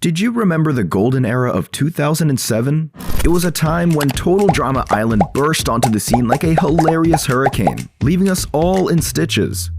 Did you remember the golden era of 2007? It was a time when Total Drama Island burst onto the scene like a hilarious hurricane, leaving us all in stitches.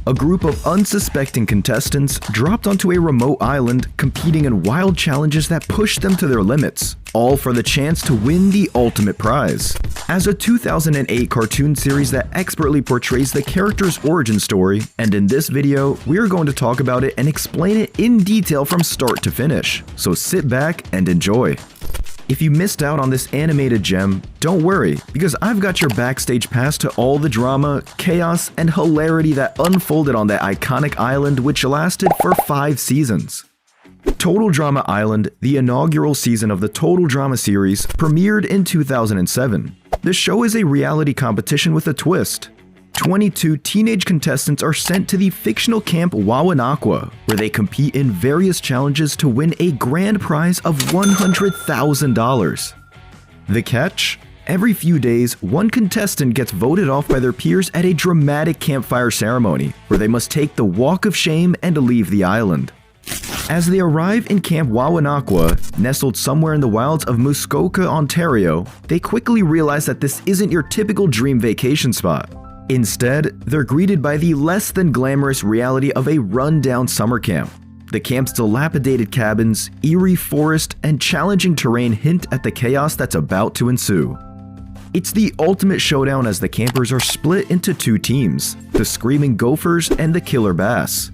A group of unsuspecting contestants dropped onto a remote island, competing in wild challenges that pushed them to their limits, all for the chance to win the ultimate prize. As a 2008 cartoon series that expertly portrays the character's origin story, and in this video, we are going to talk about it and explain it in detail from start to finish, so sit back and enjoy. If you missed out on this animated gem, don't worry, because I've got your backstage pass to all the drama, chaos, and hilarity that unfolded on that iconic island which lasted for 5 seasons. Total Drama Island, the inaugural season of the Total Drama series, premiered in 2007. The show is a reality competition with a twist. 22 teenage contestants are sent to the fictional camp Wawanakwa, where they compete in various challenges to win a grand prize of $100,000. The catch? Every few days, one contestant gets voted off by their peers at a dramatic campfire ceremony, where they must take the walk of shame and leave the island. As they arrive in Camp Wawanakwa, nestled somewhere in the wilds of Muskoka, Ontario, they quickly realize that this isn't your typical dream vacation spot. Instead, they're greeted by the less than glamorous reality of a run-down summer camp. The camp's dilapidated cabins, eerie forest, and challenging terrain hint at the chaos that's about to ensue. It's the ultimate showdown as the campers are split into 2 teams, the Screaming Gophers and the Killer Bass.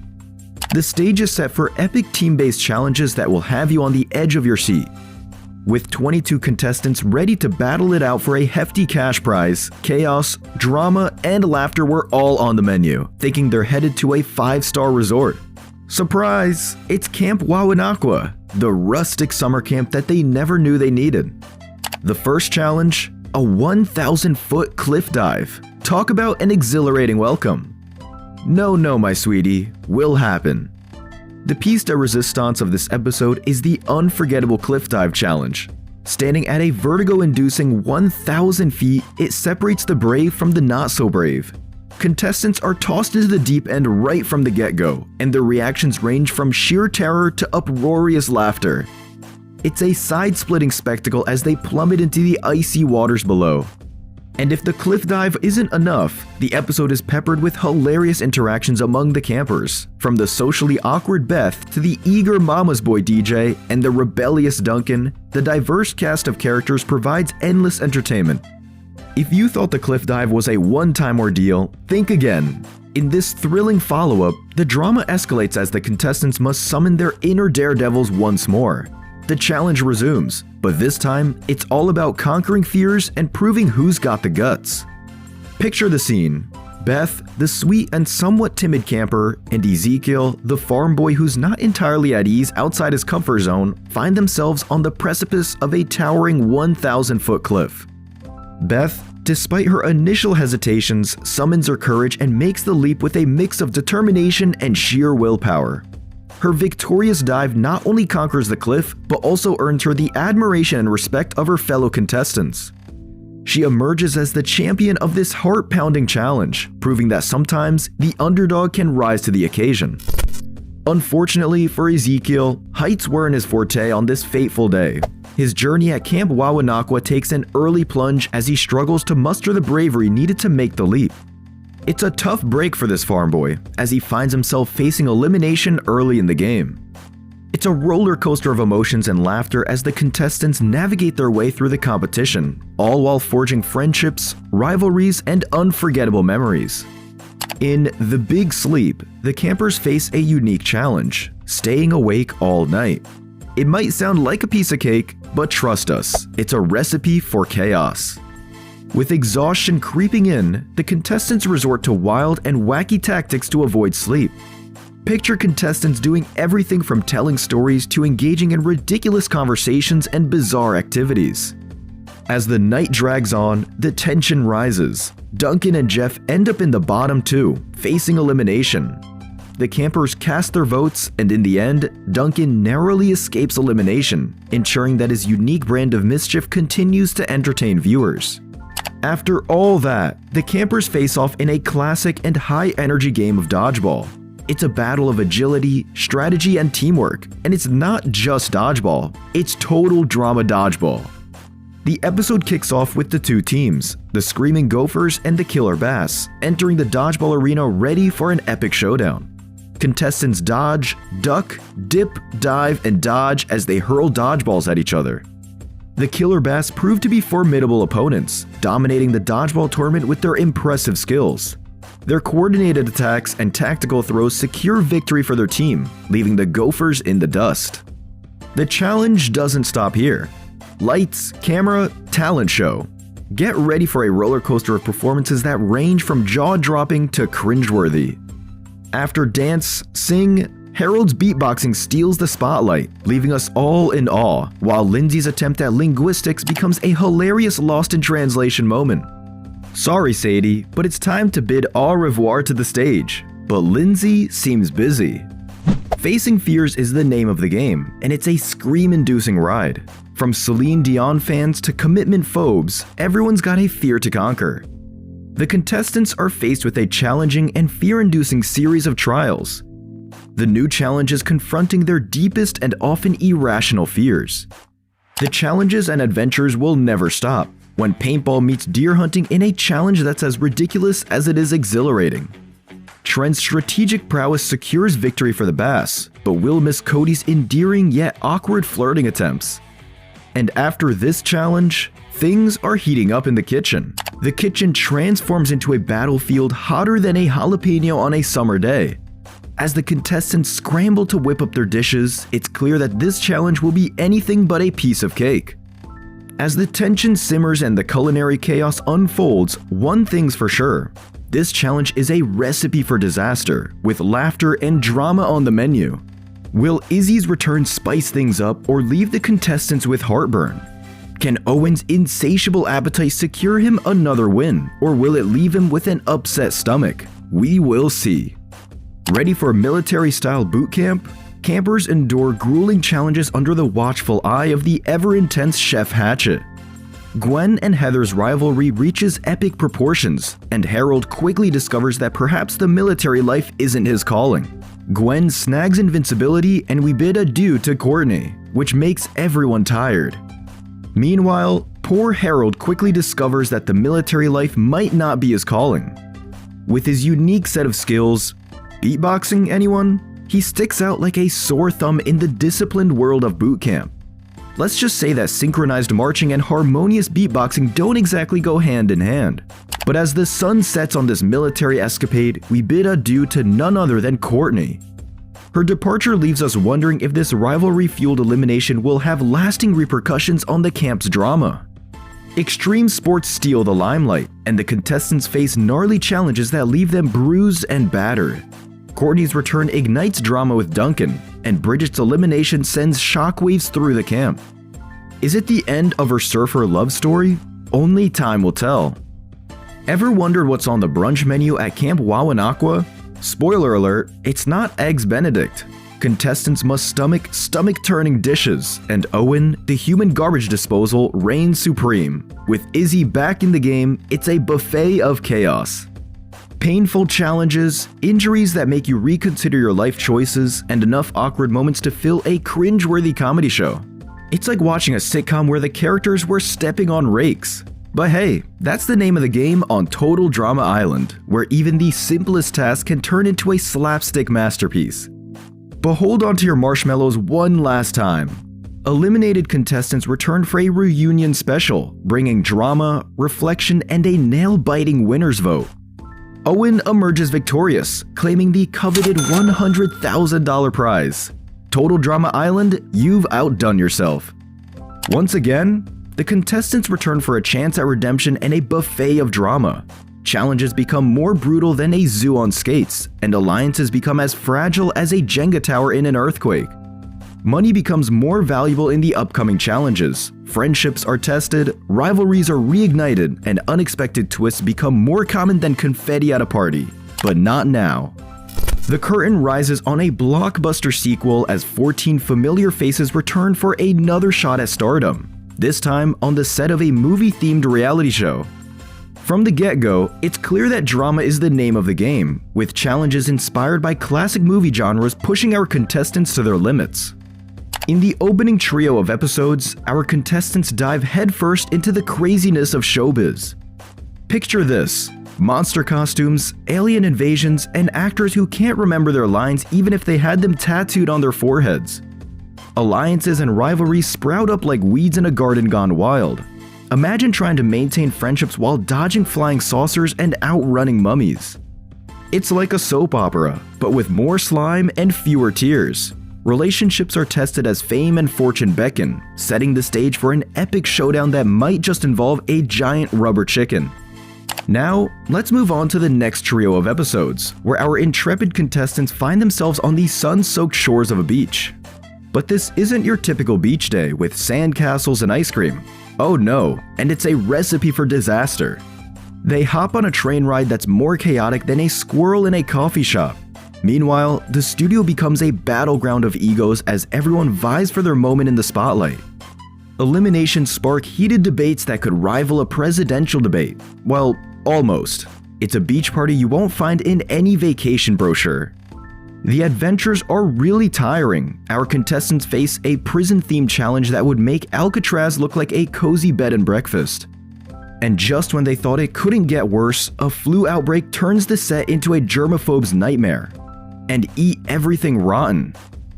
The stage is set for epic team-based challenges that will have you on the edge of your seat. With 22 contestants ready to battle it out for a hefty cash prize, chaos, drama, and laughter were all on the menu, thinking they're headed to a 5-star resort. Surprise! It's Camp Wawanakwa, the rustic summer camp that they never knew they needed. The first challenge? A 1,000-foot cliff dive. Talk about an exhilarating welcome. No, my sweetie, will happen. The piece de resistance of this episode is the unforgettable cliff dive challenge. Standing at a vertigo-inducing 1,000 feet, it separates the brave from the not-so-brave. Contestants are tossed into the deep end right from the get-go, and their reactions range from sheer terror to uproarious laughter. It's a side-splitting spectacle as they plummet into the icy waters below. And if the cliff dive isn't enough, the episode is peppered with hilarious interactions among the campers, from the socially awkward Beth to the eager mama's boy DJ and the rebellious Duncan. The diverse cast of characters provides endless entertainment. If you thought the cliff dive was a one-time ordeal, think again. In this thrilling follow-up, the drama escalates as the contestants must summon their inner daredevils once more. The challenge resumes, but this time, it's all about conquering fears and proving who's got the guts. Picture the scene. Beth, the sweet and somewhat timid camper, and Ezekiel, the farm boy who's not entirely at ease outside his comfort zone, find themselves on the precipice of a towering 1,000-foot cliff. Beth, despite her initial hesitations, summons her courage and makes the leap with a mix of determination and sheer willpower. Her victorious dive not only conquers the cliff, but also earns her the admiration and respect of her fellow contestants. She emerges as the champion of this heart-pounding challenge, proving that sometimes the underdog can rise to the occasion. Unfortunately for Ezekiel, heights weren't his forte on this fateful day. His journey at Camp Wawanakwa takes an early plunge as he struggles to muster the bravery needed to make the leap. It's a tough break for this farm boy, as he finds himself facing elimination early in the game. It's a roller coaster of emotions and laughter as the contestants navigate their way through the competition, all while forging friendships, rivalries, and unforgettable memories. In The Big Sleep, the campers face a unique challenge: staying awake all night. It might sound like a piece of cake, but trust us, it's a recipe for chaos. With exhaustion creeping in, the contestants resort to wild and wacky tactics to avoid sleep. Picture contestants doing everything from telling stories to engaging in ridiculous conversations and bizarre activities. As the night drags on, the tension rises. Duncan and Jeff end up in the bottom 2, facing elimination. The campers cast their votes, and in the end, Duncan narrowly escapes elimination, ensuring that his unique brand of mischief continues to entertain viewers. After all that, the campers face off in a classic and high-energy game of dodgeball. It's a battle of agility, strategy, and teamwork, and it's not just dodgeball, it's total drama dodgeball. The episode kicks off with the two teams, the Screaming Gophers and the Killer Bass, entering the dodgeball arena ready for an epic showdown. Contestants dodge, duck, dip, dive, and dodge as they hurl dodgeballs at each other. The Killer Bass prove to be formidable opponents, dominating the dodgeball tournament with their impressive skills. Their coordinated attacks and tactical throws secure victory for their team, leaving the Gophers in the dust. The challenge doesn't stop here. Lights, camera, talent show. Get ready for a roller coaster of performances that range from jaw-dropping to cringeworthy. After dance, sing, Harold's beatboxing steals the spotlight, leaving us all in awe, while Lindsay's attempt at linguistics becomes a hilarious lost in translation moment. Sorry Sadie, but it's time to bid au revoir to the stage, but Lindsay seems busy. Facing Fears is the name of the game, and it's a scream-inducing ride. From Celine Dion fans to commitment phobes, everyone's got a fear to conquer. The contestants are faced with a challenging and fear-inducing series of trials. The new challenge is confronting their deepest and often irrational fears. The challenges and adventures will never stop when paintball meets deer hunting in a challenge that's as ridiculous as it is exhilarating. Trent's strategic prowess secures victory for the Bass, but will miss Cody's endearing yet awkward flirting attempts. And after this challenge, things are heating up in the kitchen. The kitchen transforms into a battlefield hotter than a jalapeno on a summer day. As the contestants scramble to whip up their dishes, it's clear that this challenge will be anything but a piece of cake. As the tension simmers and the culinary chaos unfolds, one thing's for sure. This challenge is a recipe for disaster, with laughter and drama on the menu. Will Izzy's return spice things up or leave the contestants with heartburn? Can Owen's insatiable appetite secure him another win, or will it leave him with an upset stomach? We will see. Ready for military-style boot camp? Campers endure grueling challenges under the watchful eye of the ever-intense Chef Hatchet. Gwen and Heather's rivalry reaches epic proportions, and Harold quickly discovers that perhaps the military life isn't his calling. Gwen snags invincibility and we bid adieu to Courtney, which makes everyone tired. Meanwhile, poor Harold quickly discovers that the military life might not be his calling. With his unique set of skills, beatboxing anyone? He sticks out like a sore thumb in the disciplined world of boot camp. Let's just say that synchronized marching and harmonious beatboxing don't exactly go hand in hand. But as the sun sets on this military escapade, we bid adieu to none other than Courtney. Her departure leaves us wondering if this rivalry-fueled elimination will have lasting repercussions on the camp's drama. Extreme sports steal the limelight, and the contestants face gnarly challenges that leave them bruised and battered. Courtney's return ignites drama with Duncan, and Bridget's elimination sends shockwaves through the camp. Is it the end of her surfer love story? Only time will tell. Ever wondered what's on the brunch menu at Camp Wawanakwa? Spoiler alert, it's not Eggs Benedict. Contestants must stomach-turning dishes, and Owen, the human garbage disposal, reigns supreme. With Izzy back in the game, it's a buffet of chaos. Painful challenges, injuries that make you reconsider your life choices, and enough awkward moments to fill a cringe-worthy comedy show. It's like watching a sitcom where the characters were stepping on rakes. But hey, that's the name of the game on Total Drama Island, where even the simplest task can turn into a slapstick masterpiece. But hold on to your marshmallows one last time. Eliminated contestants return for a reunion special, bringing drama, reflection, and a nail-biting winner's vote. Owen emerges victorious, claiming the coveted $100,000 prize. Total Drama Island, you've outdone yourself. Once again, the contestants return for a chance at redemption and a buffet of drama. Challenges become more brutal than a zoo on skates, and alliances become as fragile as a Jenga tower in an earthquake. Money becomes more valuable in the upcoming challenges. Friendships are tested, rivalries are reignited, and unexpected twists become more common than confetti at a party. But not now. The curtain rises on a blockbuster sequel as 14 familiar faces return for another shot at stardom, this time on the set of a movie-themed reality show. From the get-go, it's clear that drama is the name of the game, with challenges inspired by classic movie genres pushing our contestants to their limits. In the opening trio of episodes, our contestants dive headfirst into the craziness of showbiz. Picture this: monster costumes, alien invasions, and actors who can't remember their lines even if they had them tattooed on their foreheads. Alliances and rivalries sprout up like weeds in a garden gone wild. Imagine trying to maintain friendships while dodging flying saucers and outrunning mummies. It's like a soap opera, but with more slime and fewer tears. Relationships are tested as fame and fortune beckon, setting the stage for an epic showdown that might just involve a giant rubber chicken. Now, let's move on to the next trio of episodes, where our intrepid contestants find themselves on the sun-soaked shores of a beach. But this isn't your typical beach day with sand castles and ice cream. Oh no, and it's a recipe for disaster. They hop on a train ride that's more chaotic than a squirrel in a coffee shop. Meanwhile, the studio becomes a battleground of egos as everyone vies for their moment in the spotlight. Eliminations spark heated debates that could rival a presidential debate. Well, almost. It's a beach party you won't find in any vacation brochure. The adventures are really tiring. Our contestants face a prison-themed challenge that would make Alcatraz look like a cozy bed and breakfast. And just when they thought it couldn't get worse, a flu outbreak turns the set into a germaphobe's nightmare. And eat everything rotten.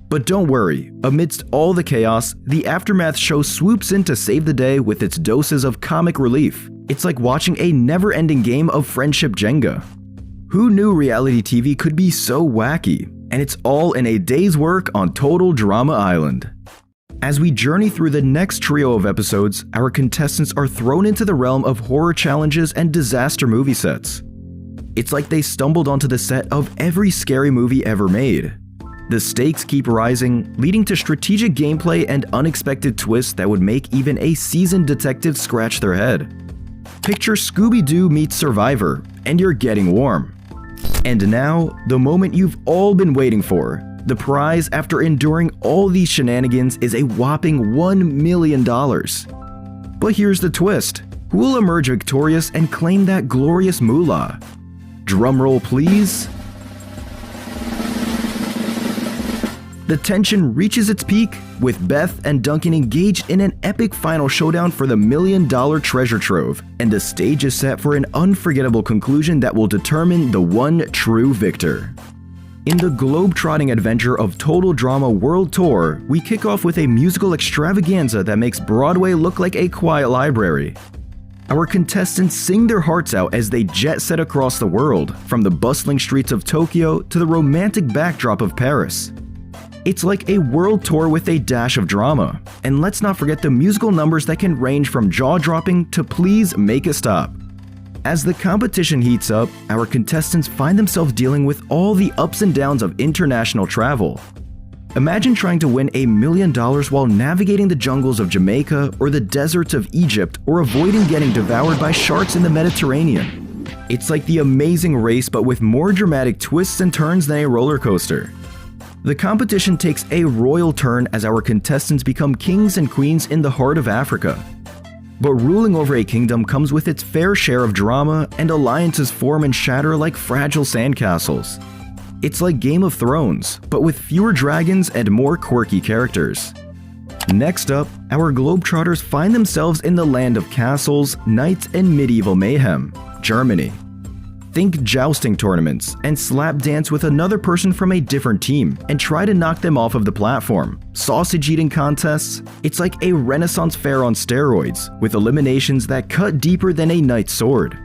But don't worry, amidst all the chaos, the Aftermath show swoops in to save the day with its doses of comic relief. It's like watching a never-ending game of friendship Jenga. Who knew reality TV could be so wacky? And it's all in a day's work on Total Drama Island. As we journey through the next trio of episodes, our contestants are thrown into the realm of horror challenges and disaster movie sets. It's like they stumbled onto the set of every scary movie ever made. The stakes keep rising, leading to strategic gameplay and unexpected twists that would make even a seasoned detective scratch their head. Picture Scooby-Doo meets Survivor, and you're getting warm. And now, the moment you've all been waiting for. The prize after enduring all these shenanigans is a whopping $1 million. But here's the twist. Who will emerge victorious and claim that glorious moolah? Drumroll please. The tension reaches its peak, with Beth and Duncan engaged in an epic final showdown for the $1 million treasure trove, and the stage is set for an unforgettable conclusion that will determine the one true victor. In the globe-trotting adventure of Total Drama World Tour, we kick off with a musical extravaganza that makes Broadway look like a quiet library. Our contestants sing their hearts out as they jet set across the world, from the bustling streets of Tokyo to the romantic backdrop of Paris. It's like a world tour with a dash of drama. And let's not forget the musical numbers that can range from jaw-dropping to Please Make a Stop. As the competition heats up, our contestants find themselves dealing with all the ups and downs of international travel. Imagine trying to win $1 million while navigating the jungles of Jamaica or the deserts of Egypt, or avoiding getting devoured by sharks in the Mediterranean. It's like The Amazing Race, but with more dramatic twists and turns than a roller coaster. The competition takes a royal turn as our contestants become kings and queens in the heart of Africa. But ruling over a kingdom comes with its fair share of drama, and alliances form and shatter like fragile sandcastles. It's like Game of Thrones, but with fewer dragons and more quirky characters. Next up, our globetrotters find themselves in the land of castles, knights, and medieval mayhem, Germany. Think jousting tournaments, and slap dance with another person from a different team, and try to knock them off of the platform. Sausage eating contests. It's like a Renaissance fair on steroids, with eliminations that cut deeper than a knight's sword.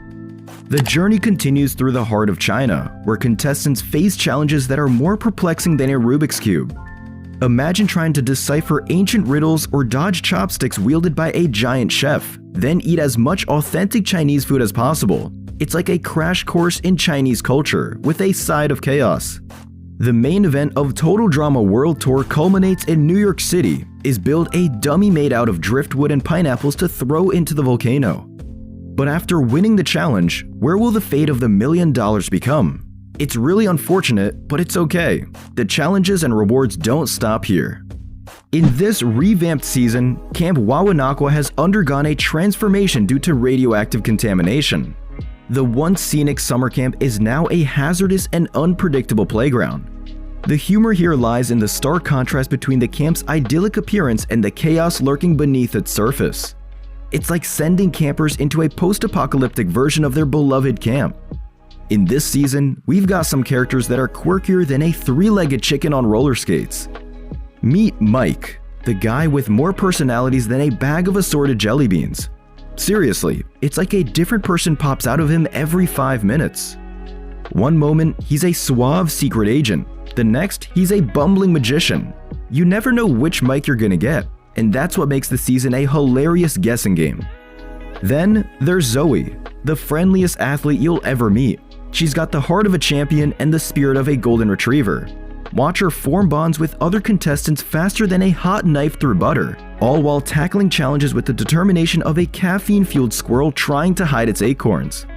The journey continues through the heart of China, where contestants face challenges that are more perplexing than a Rubik's Cube. Imagine trying to decipher ancient riddles or dodge chopsticks wielded by a giant chef, then eat as much authentic Chinese food as possible. It's like a crash course in Chinese culture, with a side of chaos. The main event of Total Drama World Tour culminates in New York City, is build a dummy made out of driftwood and pineapples to throw into the volcano. But after winning the challenge, where will the fate of the $1 million become? It's really unfortunate, but it's okay. The challenges and rewards don't stop here. In this revamped season, Camp Wawanakwa has undergone a transformation due to radioactive contamination. The once scenic summer camp is now a hazardous and unpredictable playground. The humor here lies in the stark contrast between the camp's idyllic appearance and the chaos lurking beneath its surface. It's like sending campers into a post-apocalyptic version of their beloved camp. In this season, we've got some characters that are quirkier than a three-legged chicken on roller skates. Meet Mike, the guy with more personalities than a bag of assorted jelly beans. Seriously, it's like a different person pops out of him every 5 minutes. One moment, he's a suave secret agent. The next, he's a bumbling magician. You never know which Mike you're gonna get, and that's what makes the season a hilarious guessing game. Then, there's Zoe, the friendliest athlete you'll ever meet. She's got the heart of a champion and the spirit of a golden retriever. Watch her form bonds with other contestants faster than a hot knife through butter, all while tackling challenges with the determination of a caffeine-fueled squirrel trying to hide its acorns.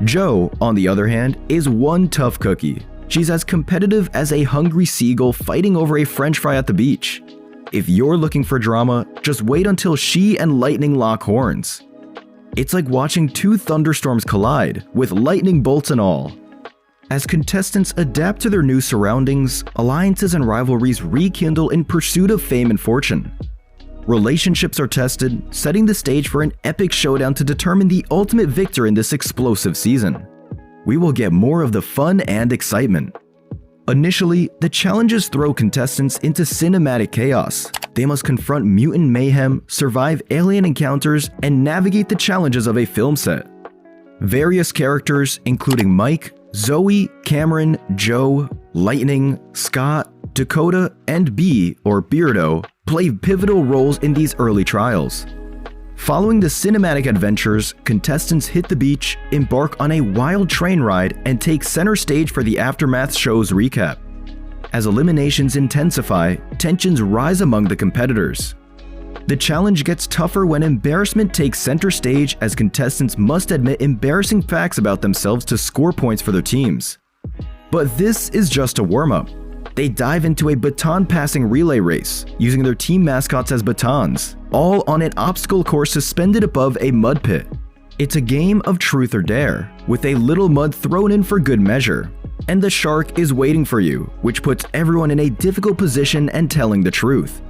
Jo, on the other hand, is one tough cookie. She's as competitive as a hungry seagull fighting over a french fry at the beach. If you're looking for drama, just wait until she and Lightning lock horns. It's like watching two thunderstorms collide, with lightning bolts and all. As contestants adapt to their new surroundings, alliances and rivalries rekindle in pursuit of fame and fortune. Relationships are tested, setting the stage for an epic showdown to determine the ultimate victor in this explosive season. We will get more of the fun and excitement. Initially, the challenges throw contestants into cinematic chaos. They must confront mutant mayhem, survive alien encounters, and navigate the challenges of a film set. Various characters, including Mike, Zoe, Cameron, Jo, Lightning, Scott, Dakota, and B, or Beardo, play pivotal roles in these early trials. Following the cinematic adventures, contestants hit the beach, embark on a wild train ride, and take center stage for the Aftermath show's recap. As eliminations intensify, tensions rise among the competitors. The challenge gets tougher when embarrassment takes center stage as contestants must admit embarrassing facts about themselves to score points for their teams. But this is just a warm-up. They dive into a baton passing relay race, using their team mascots as batons, all on an obstacle course suspended above a mud pit. It's a game of truth or dare, with a little mud thrown in for good measure. And the shark is waiting for you, which puts everyone in a difficult position and telling the truth.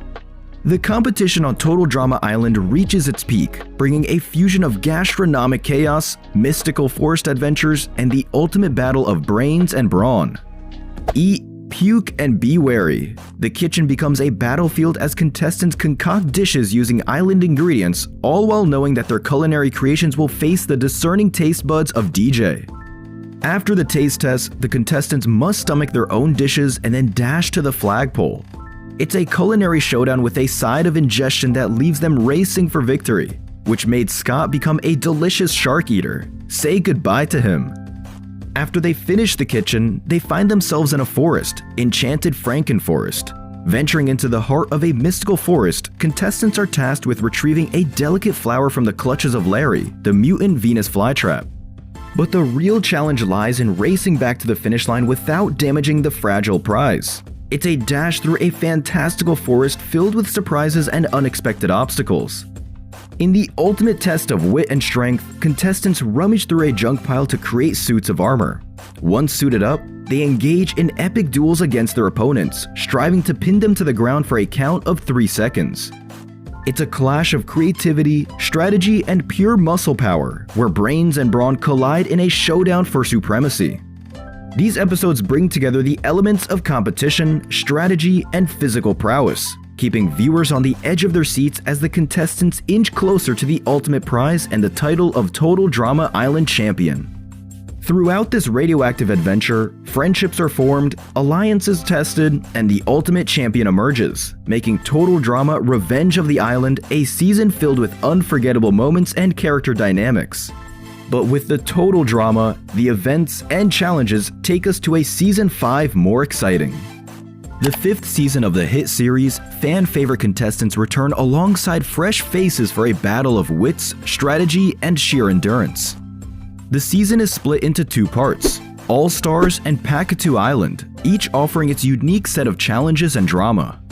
The competition on Total Drama Island reaches its peak, bringing a fusion of gastronomic chaos, mystical forest adventures, and the ultimate battle of brains and brawn. Eat, puke, and be wary. The kitchen becomes a battlefield as contestants concoct dishes using island ingredients, all while knowing that their culinary creations will face the discerning taste buds of DJ. After the taste test, the contestants must stomach their own dishes and then dash to the flagpole. It's a culinary showdown with a side of ingestion that leaves them racing for victory, which made Scott become a delicious shark eater. Say goodbye to him. After they finish the kitchen, they find themselves in a forest, Enchanted Frankenforest. Venturing into the heart of a mystical forest, contestants are tasked with retrieving a delicate flower from the clutches of Larry, the mutant Venus flytrap. But the real challenge lies in racing back to the finish line without damaging the fragile prize. It's a dash through a fantastical forest filled with surprises and unexpected obstacles. In the ultimate test of wit and strength, contestants rummage through a junk pile to create suits of armor. Once suited up, they engage in epic duels against their opponents, striving to pin them to the ground for a count of 3 seconds. It's a clash of creativity, strategy, and pure muscle power, where brains and brawn collide in a showdown for supremacy. These episodes bring together the elements of competition, strategy, and physical prowess, keeping viewers on the edge of their seats as the contestants inch closer to the ultimate prize and the title of Total Drama Island Champion. Throughout this radioactive adventure, friendships are formed, alliances tested, and the ultimate champion emerges, making Total Drama Revenge of the Island a season filled with unforgettable moments and character dynamics. But with the total drama, the events and challenges take us to a Season 5 more exciting. The 5th season of the hit series, fan-favorite contestants return alongside fresh faces for a battle of wits, strategy, and sheer endurance. The season is split into 2 parts, All-Stars and Pakatu Island, each offering its unique set of challenges and drama.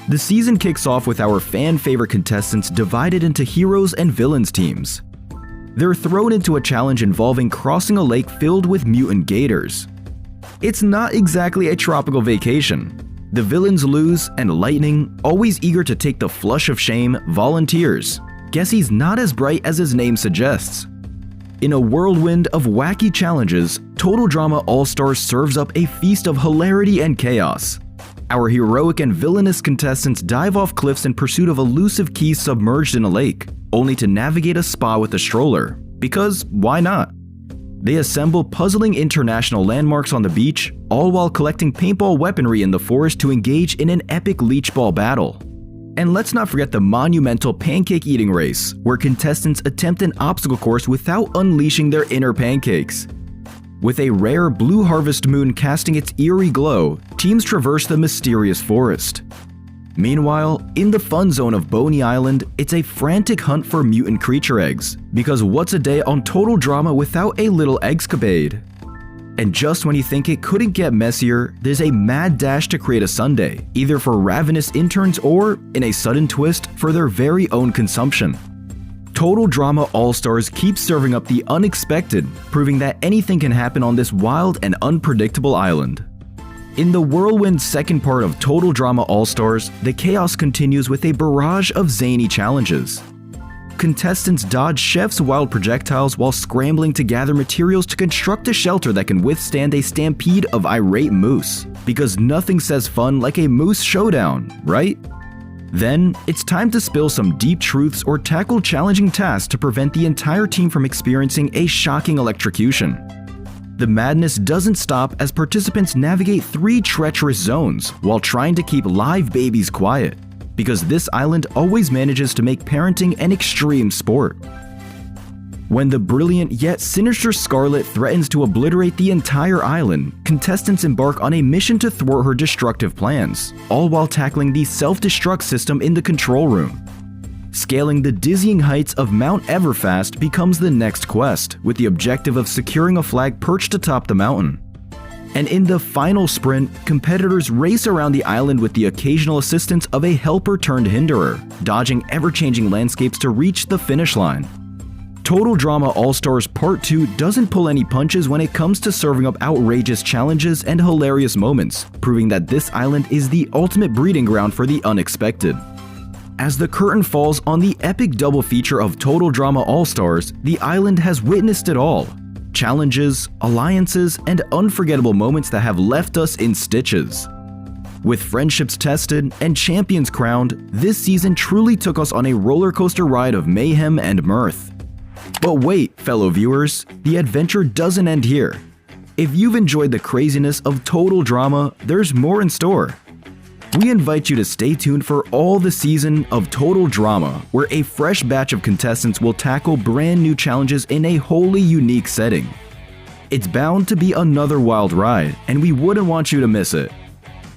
The season kicks off with our fan-favorite contestants divided into heroes and villains teams. They're thrown into a challenge involving crossing a lake filled with mutant gators. It's not exactly a tropical vacation. The villains lose, and Lightning, always eager to take the flush of shame, volunteers. Guess he's not as bright as his name suggests. In a whirlwind of wacky challenges, Total Drama All-Stars serves up a feast of hilarity and chaos. Our heroic and villainous contestants dive off cliffs in pursuit of elusive keys submerged in a lake, only to navigate a spa with a stroller. Because why not? They assemble puzzling international landmarks on the beach, all while collecting paintball weaponry in the forest to engage in an epic leech ball battle. And let's not forget the monumental pancake eating race, where contestants attempt an obstacle course without unleashing their inner pancakes. With a rare blue harvest moon casting its eerie glow, teams traverse the mysterious forest. Meanwhile, in the fun zone of Boney Island, it's a frantic hunt for mutant creature eggs, because what's a day on Total Drama without a little eggscapade? And just when you think it couldn't get messier, there's a mad dash to create a sundae, either for ravenous interns or, in a sudden twist, for their very own consumption. Total Drama All-Stars keeps serving up the unexpected, proving that anything can happen on this wild and unpredictable island. In the whirlwind second part of Total Drama All-Stars, the chaos continues with a barrage of zany challenges. Contestants dodge chef's wild projectiles while scrambling to gather materials to construct a shelter that can withstand a stampede of irate moose. Because nothing says fun like a moose showdown, right? Then, it's time to spill some deep truths or tackle challenging tasks to prevent the entire team from experiencing a shocking electrocution. The madness doesn't stop as participants navigate 3 treacherous zones while trying to keep live babies quiet, because this island always manages to make parenting an extreme sport. When the brilliant yet sinister Scarlet threatens to obliterate the entire island, contestants embark on a mission to thwart her destructive plans, all while tackling the self-destruct system in the control room. Scaling the dizzying heights of Mount Everfast becomes the next quest, with the objective of securing a flag perched atop the mountain. And in the final sprint, competitors race around the island with the occasional assistance of a helper-turned-hinderer, dodging ever-changing landscapes to reach the finish line. Total Drama All-Stars Part 2 doesn't pull any punches when it comes to serving up outrageous challenges and hilarious moments, proving that this island is the ultimate breeding ground for the unexpected. As the curtain falls on the epic double feature of Total Drama All-Stars, the island has witnessed it all. Challenges, alliances, and unforgettable moments that have left us in stitches. With friendships tested and champions crowned, this season truly took us on a roller coaster ride of mayhem and mirth. But wait, fellow viewers, the adventure doesn't end here. If you've enjoyed the craziness of Total Drama, there's more in store. We invite you to stay tuned for all the season of Total Drama, where a fresh batch of contestants will tackle brand new challenges in a wholly unique setting. It's bound to be another wild ride, and we wouldn't want you to miss it.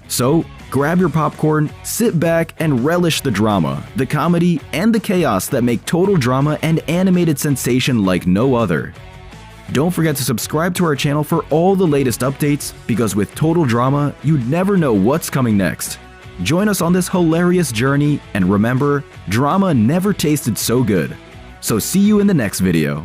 So, grab your popcorn, sit back, and relish the drama, the comedy, and the chaos that make Total Drama an animated sensation like no other. Don't forget to subscribe to our channel for all the latest updates, because with Total Drama, you'd never know what's coming next. Join us on this hilarious journey, and remember, drama never tasted so good. So see you in the next video.